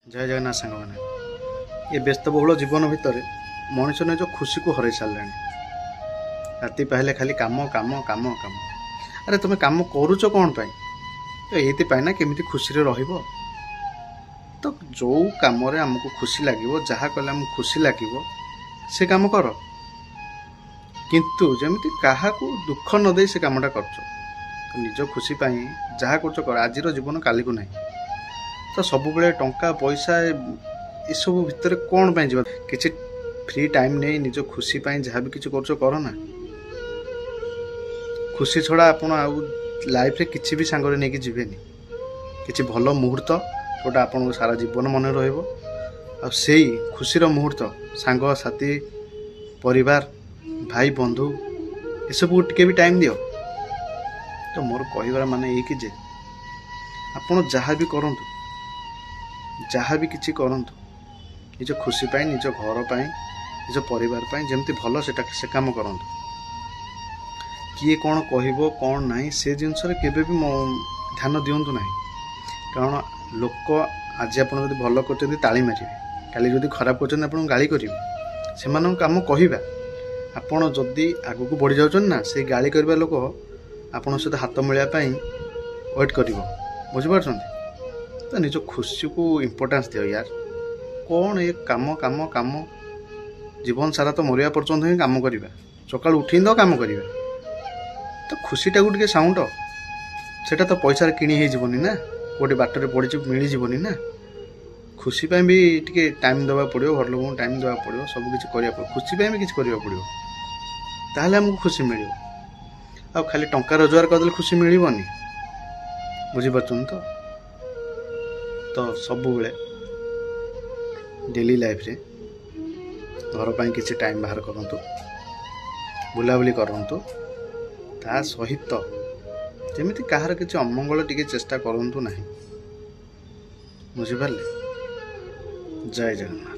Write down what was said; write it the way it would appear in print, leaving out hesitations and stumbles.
जय जगन्नाथ सांग मैंने ये व्यस्तबहुल जीवन भितर मनुष्य निज खुशी को हर सारे राति पहले खाली काम काम काम काम अरे तुम काम करुच कौन पाई तो ये ना केमी खुशी रहिबो तो जो कम आमको खुशी लगे जहाँ कले आमको खुशी लगे से काम कर किंतु जमी क्या दुख न दे से कामटा कर निज खुशी जहाँ कर आज जीवन काली को नहीं तो सब बेले टंका पैसा ये सब भितर कौन पाई जीवन किसी फ्री टाइम नहीं निज खुशी जहाँ भी किसी कर ना खुशी छड़ा आपन आउ लाइफ रे किसी भी सांगरे नहीं जीवेनी किसी भल मुहूर्त जोटा आपन सारा जीवन मन रहिबो आ सेई खुशीर मुहूर्त सांग साथी परिवार भाई बंधु ये सब टिके भी टाइम दियो तो मोर कहबार माने ये कि जे आपन जहाँ भी करंतु जहाँ भी किसी करंतु निज खुशी निज घर निज परिवार जमती भल से काम करंतु किए कौन कहब कौन नहीं से जिनस केबे भी ध्यान दिंतु ना कारण लोक आज आप भल कर ताली मारे काली जदि खराब कर गाड़ी करेंगे से कम कहवा आपड़ जदि आग को बढ़ी जाऊँ ना से गाड़ी करवा लोक आपण सहित हाथ मिलवाई वेट कर बुझीपार तो निज खुशी को इम्पोर्टान्स दियो यार कौन ये काम काम काम जीवन सारा तो मरिया पर्यंत ही काम करवा सकाल उठी तो काम करवा तो खुशीटा को साउंड सेटा तो पैसा किणी होनी ना गोटे बाटर पड़ी मिलजनी ना खुशी भी टे टाइम देवा पड़ो घर लोगों टाइम देवा पड़ो सब किसी करने खुशी भी किसी करने पड़ो ताहले हमको खुशी मिल आ खाली टंका रोजगार करदे खुशी मिलनी बुझीपार तो सब बेले डेली लाइफ रे घर पर किसी टाइम बाहर करूँ बुलाबुली करूँ ता सहित जमी कहार किसी अमंगल टिके चेष्टा करूँ ना बुझीपारे जय जगन्नाथ।